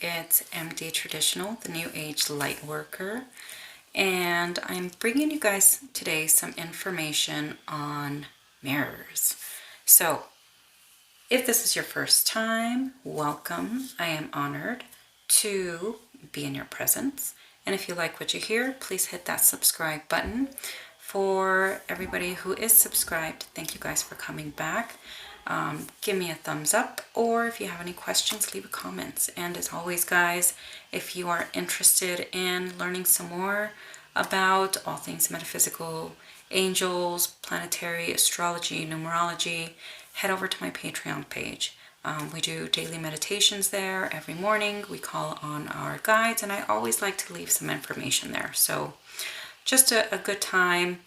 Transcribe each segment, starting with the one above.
It's MD Traditional, the New Age Light Worker, and I'm bringing you guys today some information on mirrors. So, if this is your first time, welcome. I am honored to be in your presence. And if you like what you hear, please hit that subscribe button. For everybody who is subscribed, thank you guys for coming back. Give me a thumbs up, or if you have any questions, leave a comment. And as always, guys, if you are interested in learning some more about all things metaphysical, angels, planetary, astrology, numerology, head over to my Patreon page. We do daily meditations there every morning. We call on our guides, and I always like to leave some information there. So just a good time,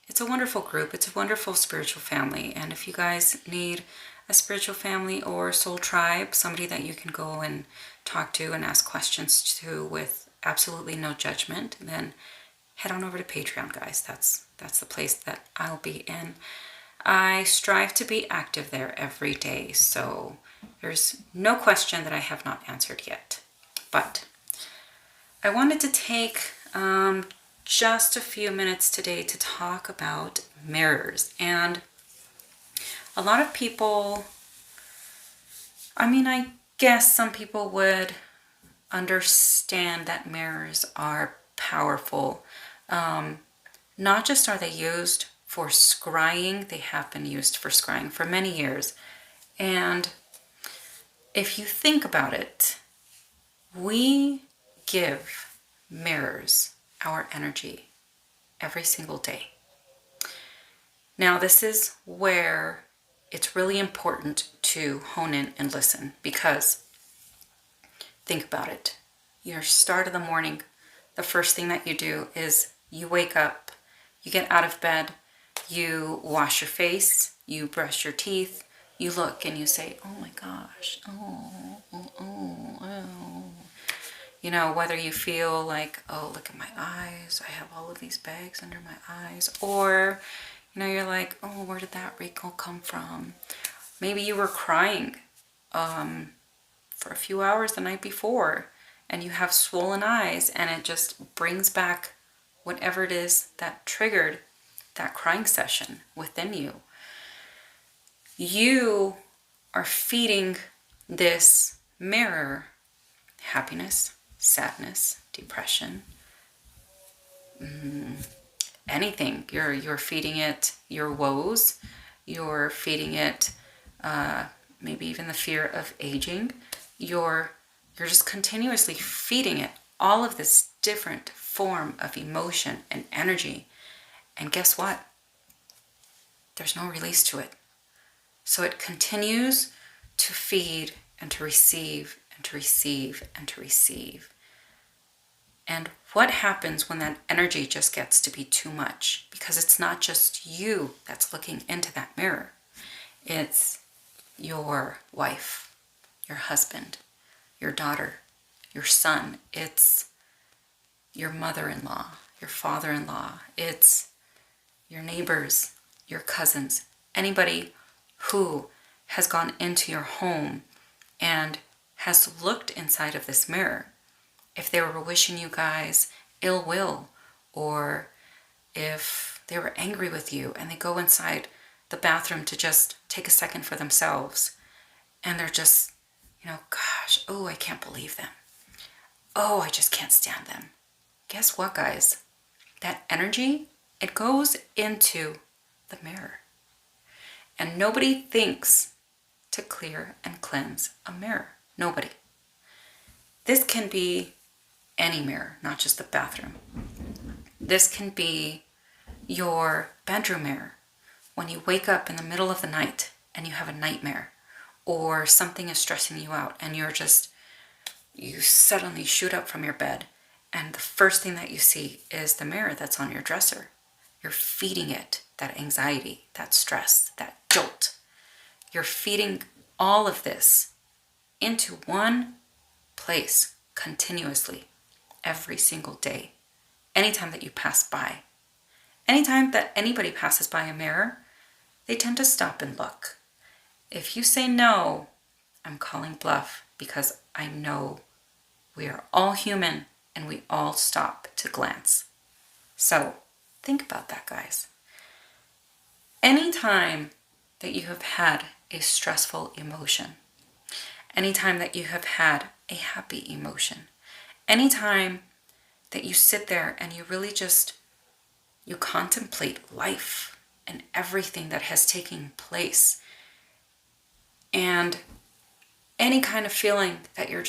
it's a wonderful group. It's a wonderful spiritual family. And if you guys need a spiritual family or soul tribe, somebody that you can go and talk to and ask questions to with absolutely no judgment, then head on over to Patreon, guys. That's the place that I'll be in. I strive to be active there every day, so there's no question that I have not answered yet. But I wanted to take just a few minutes today to talk about mirrors. And a lot of people, I guess some people would understand that mirrors are powerful. Not just are they used for scrying, they have been used for scrying for many years. And if you think about it, we give mirrors our energy every single day. Now, this is where it's really important to hone in and listen, because think about it. Your start of the morning, the first thing that you do is you wake up, you get out of bed, you wash your face, you brush your teeth, you look and you say, oh my gosh, You know, whether you feel like, oh, look at my eyes, I have all of these bags under my eyes, or, you know, you're like, oh, where did that wrinkle come from? Maybe you were crying for a few hours the night before, and you have swollen eyes, and it just brings back whatever it is that triggered that crying session within you. You are feeding this mirror happiness, sadness, depression, anything. You're feeding it your woes. You're feeding it maybe even the fear of aging. You're just continuously feeding it all of this different form of emotion and energy. And guess what? There's no release to it. So it continues to feed and to receive and to receive and to receive. And what happens when that energy just gets to be too much? Because it's not just you that's looking into that mirror. It's your wife, your husband, your daughter, your son. It's your mother-in-law, your father-in-law. It's your neighbors, your cousins, anybody who has gone into your home and has looked inside of this mirror. If they were wishing you guys ill will, or if they were angry with you and they go inside the bathroom to just take a second for themselves, and they're just, gosh, oh, I can't believe them. Oh, I just can't stand them. Guess what, guys? That energy, it goes into the mirror. And nobody thinks to clear and cleanse a mirror. Nobody. This can be any mirror, not just the bathroom. This can be your bedroom mirror. When you wake up in the middle of the night and you have a nightmare, or something is stressing you out and you suddenly shoot up from your bed, and the first thing that you see is the mirror that's on your dresser. You're feeding it that anxiety, that stress, that jolt. You're feeding all of this into one place continuously every single day. Anytime that you pass by, anytime that anybody passes by a mirror, they tend to stop and look. If you say no, I'm calling bluff because I know we are all human and we all stop to glance. So think about that, guys. Anytime that you have had a stressful emotion, anytime that you have had a happy emotion, anytime that you sit there and you really just, you contemplate life and everything that has taken place, and any kind of feeling that you're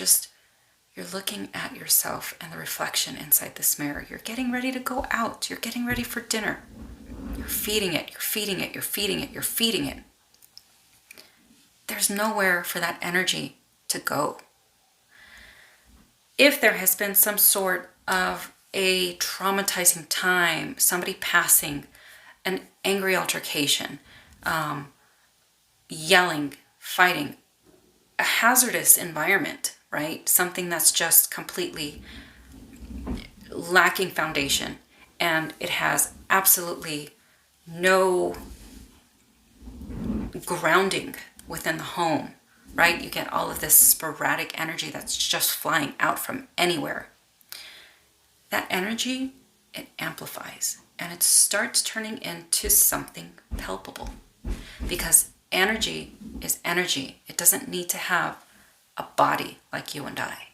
looking at yourself and the reflection inside this mirror. You're getting ready to go out. You're getting ready for dinner. You're feeding it, you're feeding it, you're feeding it, you're feeding it. There's nowhere for that energy to go. If there has been some sort of a traumatizing time, somebody passing, an angry altercation, yelling, fighting, a hazardous environment, right? Something that's just completely lacking foundation, and it has absolutely no grounding within the home, right? You get all of this sporadic energy that's just flying out from anywhere. That energy, it amplifies and it starts turning into something palpable, because energy is energy. It doesn't need to have a body like you and I.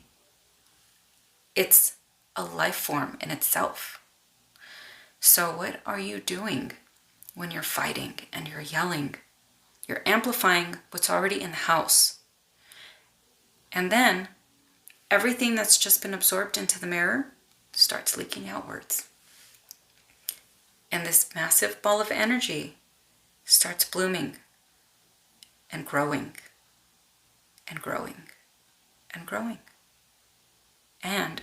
It's a life form in itself. So what are you doing when you're fighting and you're yelling? You're amplifying what's already in the house. And then everything that's just been absorbed into the mirror starts leaking outwards. And this massive ball of energy starts blooming and growing and growing and growing. And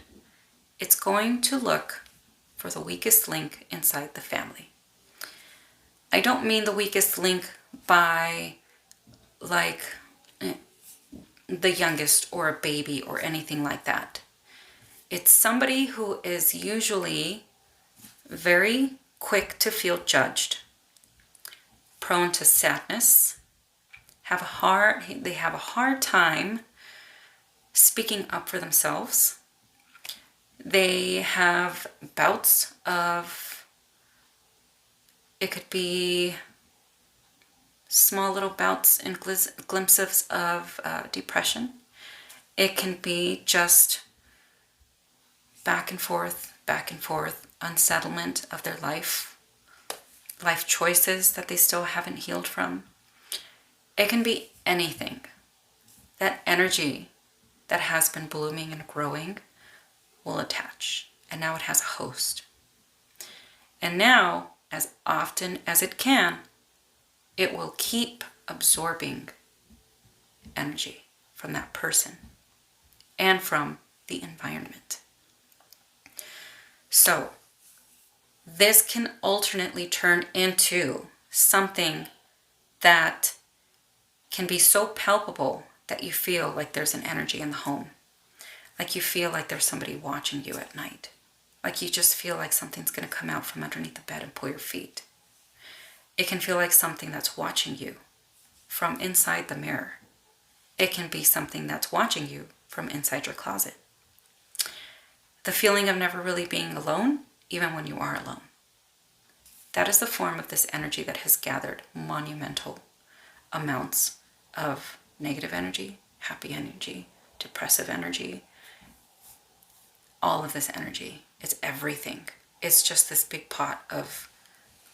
it's going to look for the weakest link inside the family. I don't mean the weakest link by like the youngest or a baby or anything like that. It's somebody who is usually very quick to feel judged, prone to sadness, they have a hard time speaking up for themselves. They have bouts of, it could be small little bouts and glimpses of depression. It can be just back and forth, unsettlement of their life choices that they still haven't healed from. It can be anything. That energy that has been blooming and growing will attach. And now it has a host. And now, as often as it can, it will keep absorbing energy from that person and from the environment. So, this can alternately turn into something that can be so palpable that you feel like there's an energy in the home. Like you feel like there's somebody watching you at night. Like you just feel like something's going to come out from underneath the bed and pull your feet. It can feel like something that's watching you from inside the mirror. It can be something that's watching you from inside your closet. The feeling of never really being alone, even when you are alone. That is the form of this energy that has gathered monumental amounts of negative energy, happy energy, depressive energy. All of this energy, it's everything. It's just this big pot of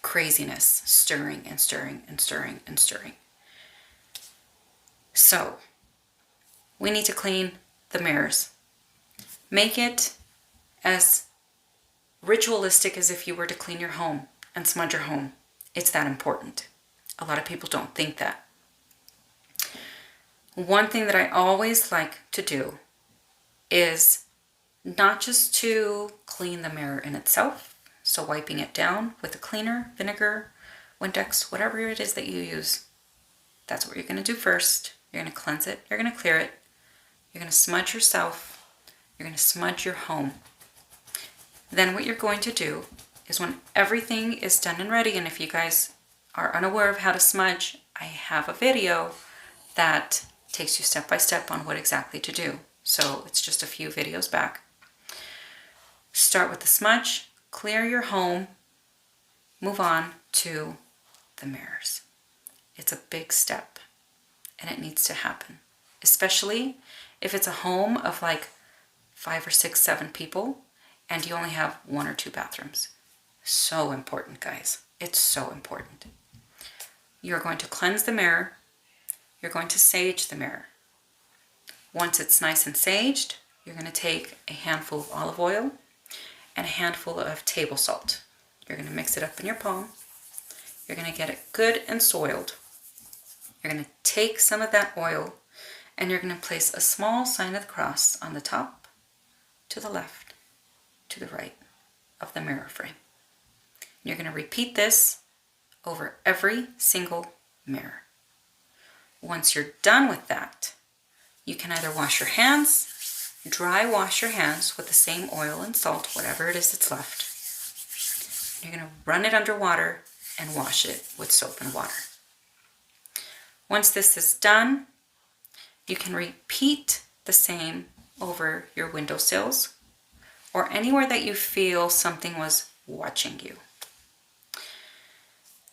craziness stirring and stirring and stirring and stirring. So, we need to clean the mirrors. Make it as ritualistic as if you were to clean your home and smudge your home. It's that important. A lot of people don't think that. One thing that I always like to do is not just to clean the mirror in itself, so wiping it down with a cleaner, vinegar, Windex, whatever it is that you use. That's what you're going to do first. You're going to cleanse it. You're going to clear it. You're going to smudge yourself. You're going to smudge your home. Then what you're going to do is when everything is done and ready, and if you guys are unaware of how to smudge, I have a video that takes you step by step on what exactly to do. So it's just a few videos back. Start with the smudge, clear your home, move on to the mirrors. It's a big step and it needs to happen, especially if it's a home of like 5 or 6, 7 people and you only have 1 or 2 bathrooms. So important, guys. It's so important. You're going to cleanse the mirror. You're going to sage the mirror. Once it's nice and saged, you're going to take a handful of olive oil and a handful of table salt. You're going to mix it up in your palm. You're going to get it good and soiled. You're going to take some of that oil and you're going to place a small sign of the cross on the top, to the left, to the right of the mirror frame. You're going to repeat this over every single mirror. Once you're done with that, you can either wash your hands, dry wash your hands with the same oil and salt, whatever it is that's left. You're going to run it under water and wash it with soap and water. Once this is done, you can repeat the same over your windowsills or anywhere that you feel something was watching you.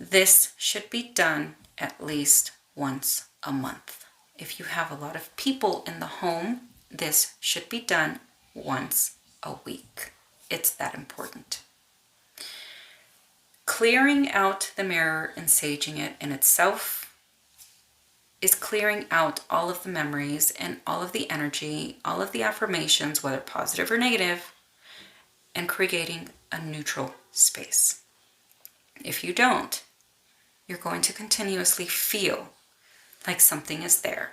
This should be done at least once a month. If you have a lot of people in the home, this should be done once a week. It's that important. Clearing out the mirror and saging it in itself is clearing out all of the memories and all of the energy, all of the affirmations, whether positive or negative, and creating a neutral space. If you don't, you're going to continuously feel like something is there.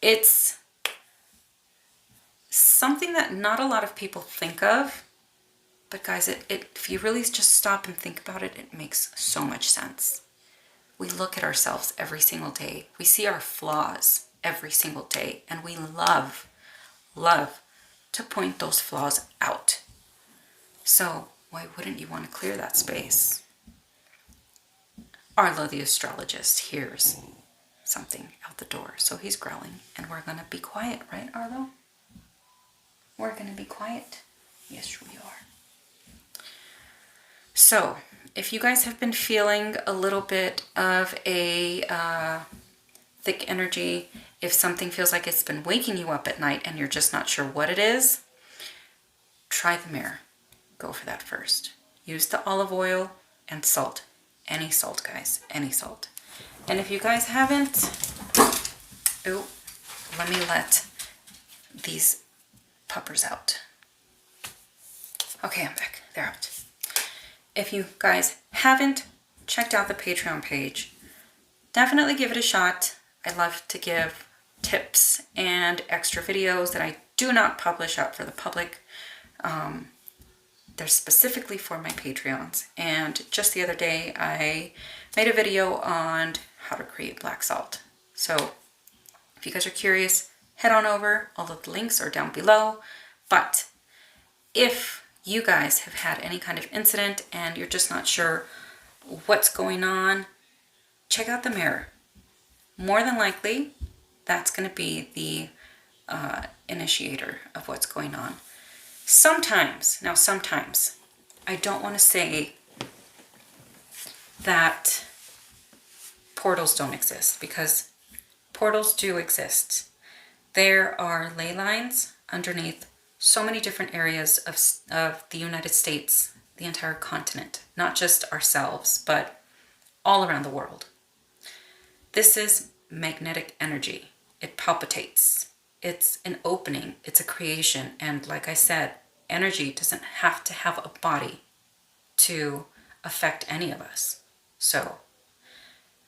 It's something that not a lot of people think of, but guys, if you really just stop and think about it, it makes so much sense. We look at ourselves every single day. We see our flaws every single day, and we love to point those flaws out. So why wouldn't you want to clear that space? Arlo, the astrologist, hears something out the door, so he's growling, and we're going to be quiet, right, Arlo? We're going to be quiet. Yes, we are. So, if you guys have been feeling a little bit of a thick energy, if something feels like it's been waking you up at night and you're just not sure what it is, try the mirror. Go for that first. Use the olive oil and salt. Any salt, guys. Any salt. And if you guys haven't... Oh, let me let these puppers out. Okay, I'm back. They're out. If you guys haven't checked out the Patreon page, definitely give it a shot. I love to give tips and extra videos that I do not publish out for the public. They're specifically for my Patreons. And just the other day, I made a video on how to create black salt. So if you guys are curious, head on over. All of the links are down below. But if you guys have had any kind of incident and you're just not sure what's going on, check out the mirror. More than likely, that's going to be the initiator of what's going on. Sometimes, I don't want to say that portals don't exist, because portals do exist. There are ley lines underneath so many different areas of the United States, the entire continent, not just ourselves, but all around the world. This is magnetic energy. It palpitates. It's an opening. It's a creation. And like I said, energy doesn't have to have a body to affect any of us. So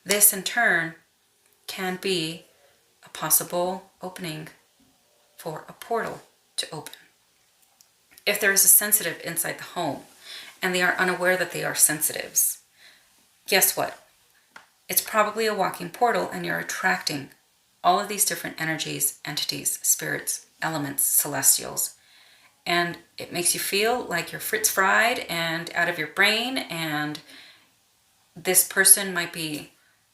this in turn can be a possible opening for a portal to open. If there is a sensitive inside the home and they are unaware that they are sensitives, guess what? It's probably a walking portal, and you're attracting all of these different energies, entities, spirits, elements, celestials. And it makes you feel like you're fritz fried and out of your brain, and this person might be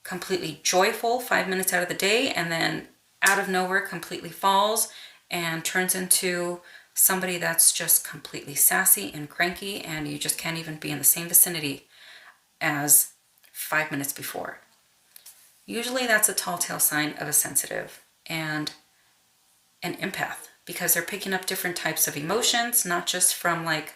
completely joyful 5 minutes out of the day, and then out of nowhere completely falls and turns into somebody that's just completely sassy and cranky, and you just can't even be in the same vicinity as 5 minutes before. Usually that's a tall tale sign of a sensitive and an empath, because they're picking up different types of emotions, not just from like,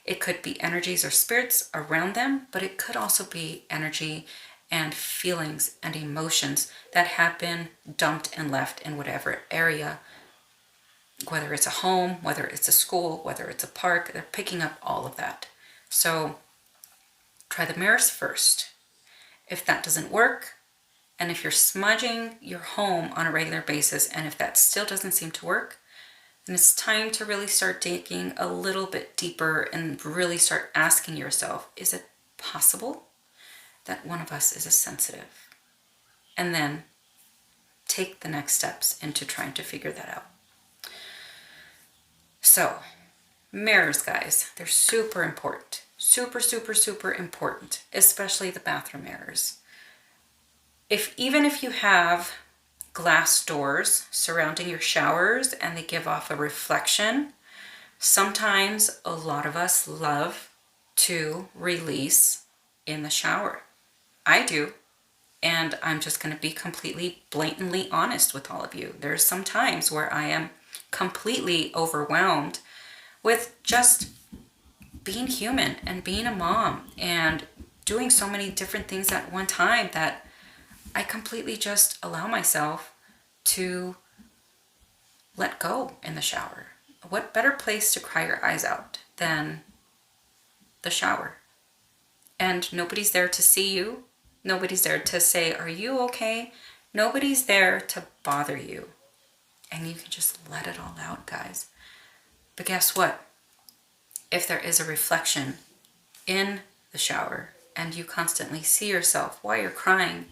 it could be energies or spirits around them, but it could also be energy and feelings and emotions that have been dumped and left in whatever area, whether it's a home, whether it's a school, whether it's a park. They're picking up all of that. So try the mirrors first. If that doesn't work, and if you're smudging your home on a regular basis, and if that still doesn't seem to work, then it's time to really start digging a little bit deeper and really start asking yourself, is it possible that one of us is a sensitive? And then take the next steps into trying to figure that out. So, mirrors, guys, they're super important. Super, super, super important, especially the bathroom mirrors. Even if you have glass doors surrounding your showers and they give off a reflection, sometimes a lot of us love to release in the shower. I do. And I'm just going to be completely blatantly honest with all of you. There's some times where I am completely overwhelmed with just being human and being a mom and doing so many different things at one time that I completely just allow myself to let go in the shower. What better place to cry your eyes out than the shower? And nobody's there to see you. Nobody's there to say, are you okay? Nobody's there to bother you. And you can just let it all out, guys. But guess what? If there is a reflection in the shower and you constantly see yourself while you're crying,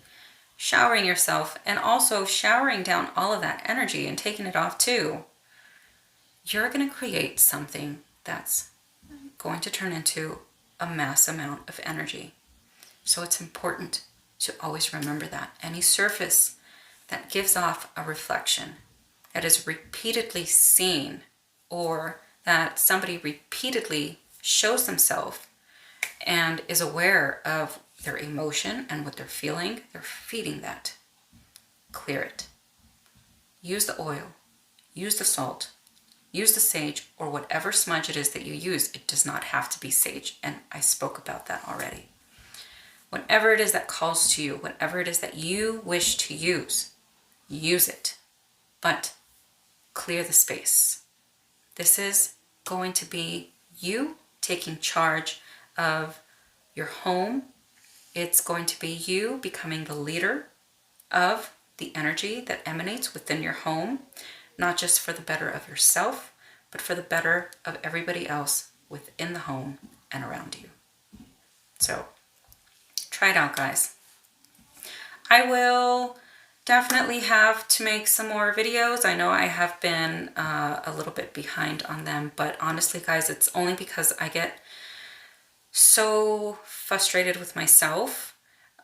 showering yourself, and also showering down all of that energy and taking it off too, you're going to create something that's going to turn into a mass amount of energy. So it's important to always remember that. Any surface that gives off a reflection, that is repeatedly seen, or that somebody repeatedly shows themselves and is aware of their emotion and what they're feeling, they're feeding that. Clear it. Use the oil, use the salt, use the sage, or whatever smudge it is that you use. It does not have to be sage, and I spoke about that already. Whatever it is that calls to you, whatever it is that you wish to use it. But clear the space. This is going to be you taking charge of your home. It's going to be you becoming the leader of the energy that emanates within your home, not just for the better of yourself, but for the better of everybody else within the home and around you. So, try it out, guys. I will definitely have to make some more videos. I know I have been a little bit behind on them, but honestly, guys, it's only because I get so frustrated with myself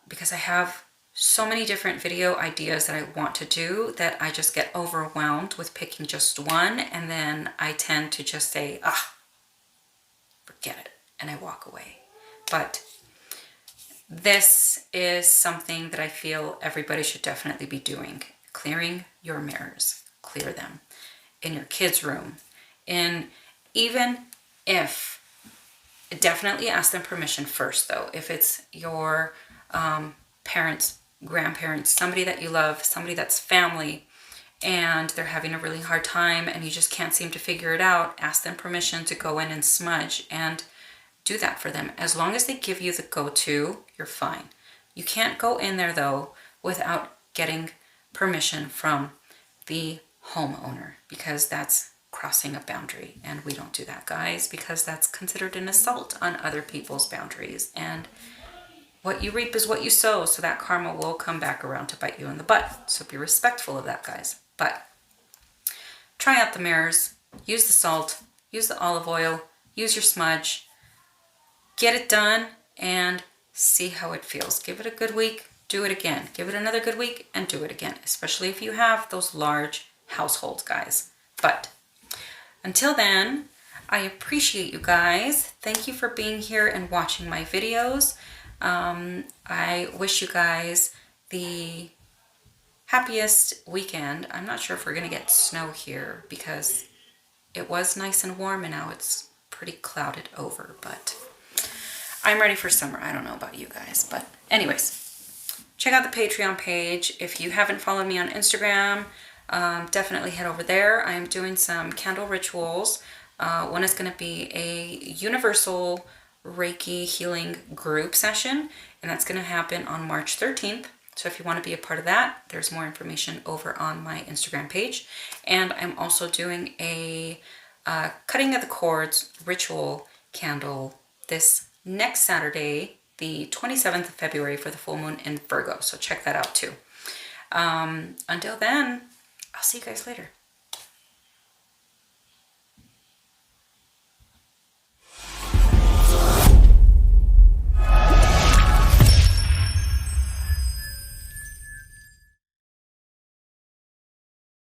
because I have so many different video ideas that I want to do that I just get overwhelmed with picking just one, and then I tend to just say, forget it, and I walk away. But this is something that I feel everybody should definitely be doing. Clearing your mirrors. Clear them. In your kids' room. Even if, definitely ask them permission first though. If it's your parents, grandparents, somebody that you love, somebody that's family, and they're having a really hard time and you just can't seem to figure it out, ask them permission to go in and smudge and do that for them. As long as they give you the go-to, you're fine. You can't go in there though without getting permission from the homeowner, because that's crossing a boundary, and we don't do that, guys, because that's considered an assault on other people's boundaries, and what you reap is what you sow, so that karma will come back around to bite you in the butt. So be respectful of that, guys. But try out the mirrors, use the salt, use the olive oil, use your smudge, get it done, and see how it feels. Give it a good week. do it again. Give it another good week and do it again, especially if you have those large households, guys. But until then, I appreciate you guys. Thank you for being here and watching my videos. I wish you guys the happiest weekend. I'm not sure if we're going to get snow here because it was nice and warm and now it's pretty clouded over, but I'm ready for summer. I don't know about you guys, but anyways, check out the Patreon page. If you haven't followed me on Instagram, definitely head over there. I'm doing some candle rituals. One is going to be a universal Reiki healing group session, and that's going to happen on March 13th. So if you want to be a part of that, there's more information over on my Instagram page. And I'm also doing a cutting of the cords ritual candle this next Saturday, the 27th of February, for the full moon in Virgo. So check that out too. Until then, I'll see you guys later.